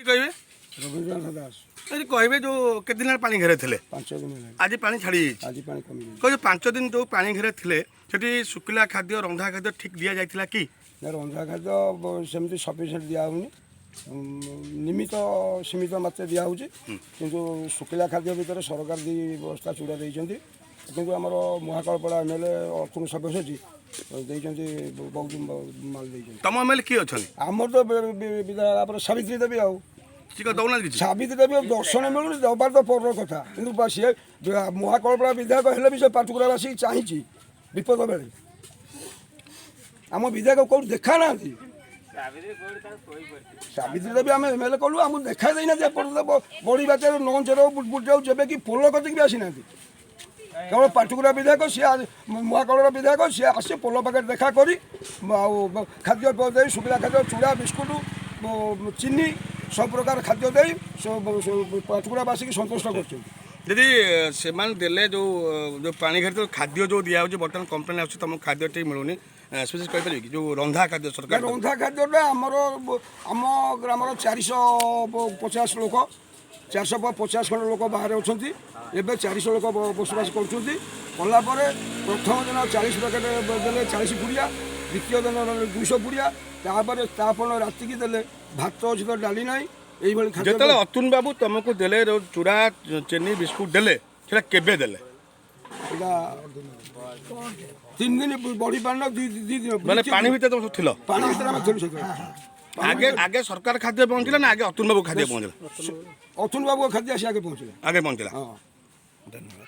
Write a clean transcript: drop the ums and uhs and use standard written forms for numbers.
କହିବେ ରବୀନ୍ଦ୍ରନାଥ ଦାସ କହିବେ ଯୋଉ କେତେ ଦିନ ପାଣି ଘେରେ ଥିଲେ 5 ଦିନ ହେଲାଣି ଆଜି ପାଣି ଛାଡ଼ି ଯାଇଛି ଆଜି ପାଣି କମିଯାଇଛି କହିବେ 5 ଦିନ ଯୋଉ ପାଣି ଘେରେ ଥିଲେ ସେଠି ଶୁଖିଲା ଖାଦ୍ୟ ରନ୍ଧା ଖାଦ୍ୟ ଠିକ୍ ଦିଆଯାଇଥିଲା କି ରନ୍ଧା ଖାଦ୍ୟ ସେମିତି ସଫିସିଏଣ୍ଟ ଦିଆହେଉନି ସୀମିତ ମାତ୍ରା ଦିଆହେଉଛି କିନ୍ତୁ ଶୁଖିଲା ଖାଦ୍ୟ ଭିତରେ ସରକାର 2 ବସ୍ତା ଚୁଡ଼ା ଦେଇଛନ୍ତି କିନ୍ତୁ ଆମର ମହାକାଳପଡ଼ା ଏମ୍ଏଲ୍ଏ ଅର୍ଥୁଣ ସବ୍ୟସାଚୀ ଦେଇଛନ୍ତି ବହୁତ ମାଲ ଦେଇଛନ୍ତି। ତମ ଏମ୍ଏଲ୍ଏ କିଏ ଅଛନ୍ତି? ଆମର ତ ବିଧାୟକ ସାବିତ୍ରୀ ଦେବୀ ଆଉ ଦଉନାହାନ୍ତି କିଛି ସାବିତ୍ରୀ ଦେବୀ ଦର୍ଶନ ମିଳୁନି ଦେବାର ତ ପରର କଥା କିନ୍ତୁ ସିଏ ମହାକାଳପଡ଼ା ବିଧାୟକ ହେଲେ ବି ସେ ପାଟକୁରାବାସୀ ଚାହିଁଛି ବିପଦ ବେଳେ ଆମ ବିଧାୟକ କେଉଁଠି ଦେଖା ନାହାନ୍ତି। ସାବିତ୍ରୀ ଦେବୀ ଆମେ ଏମ୍ଏଲ୍ଏ କଲୁ ଆମକୁ ଦେଖା ଦେଇନାହାନ୍ତି ଏପର୍ଯ୍ୟନ୍ତ ବଡ଼ି ବାଚାର ନଞ୍ଚର ବୁଟଯାଉ ଯେବେ କି ପୋଲ କତିକି ବି ଆସିନାହାନ୍ତି କେବଳ ପାଟକୁରା ବିଧାୟକ ସିଏ ମହାକାଳପଡ଼ା ବିଧାୟକ ସିଏ ଆସି ପୋଲ ପାଖରେ ଦେଖା କରି ଆଉ ଖାଦ୍ୟ ଦେଇ ଶୁଖିଲା ଖାଦ୍ୟ ଚୁଡ଼ା ବିସ୍କୁଟ ଚିନି ସବୁ ପ୍ରକାର ଖାଦ୍ୟ ଦେଇ ପାଟକୁରାବାସୀକି ସନ୍ତୁଷ୍ଟ କରୁଛନ୍ତି। ଯଦି ସେମାନେ ଦେଲେ ଯୋଉ ପାଣି ଘେରେ ଖାଦ୍ୟ ଯୋଉ ଦିଆହେଉଛି ବର୍ତ୍ତମାନ କମ୍ପ୍ଲେନ୍ ଆସୁଛି ତମକୁ ଖାଦ୍ୟ ଠିକ୍ ମିଳୁନି ସ୍ପେସିଆଲି କହିପାରିବେ କି ଯୋଉ ରନ୍ଧା ଖାଦ୍ୟ ସରକାର ରନ୍ଧା ଖାଦ୍ୟଟା ଆମ ଗ୍ରାମର 450 ଲୋକ 450 ଖଣ୍ଡ ଲୋକ ବାହାରେ ଅଛନ୍ତି ଏବେ 400 ଲୋକ ବସବାସ କରୁଛନ୍ତି କଲା ପରେ ପ୍ରଥମ ଦିନ 40 ପ୍ୟାକେଟ୍ ଦେଲେ 40 ପୁଡ଼ିଆ ଦ୍ୱିତୀୟ ଦିନ 200 ପୁଡ଼ିଆ ତାପରେ ତାପର ରାତିକି ଦେଲେ ଭାତ ଅଛି ତ ଡାଲି ନାହିଁ এইভাবে যেতলে অতুন বাবু তোমাকে দেলে চূড়া চিনি বিস্কুট দেলে সেটা কেবে দেলে এটা 3 দিন বড়ি পান 2 দিন মানে পানি ভিতরে তুমি ছিল পানি ভিতরে আমি ছিল সেটা আগে আগে সরকার খাদ্য পৌঁছলা না আগে অতুন বাবু খাদ্য পৌঁছলা অতুন বাবু খাদ্য আসি আগে পৌঁছলা হ্যাঁ ধন্যবাদ।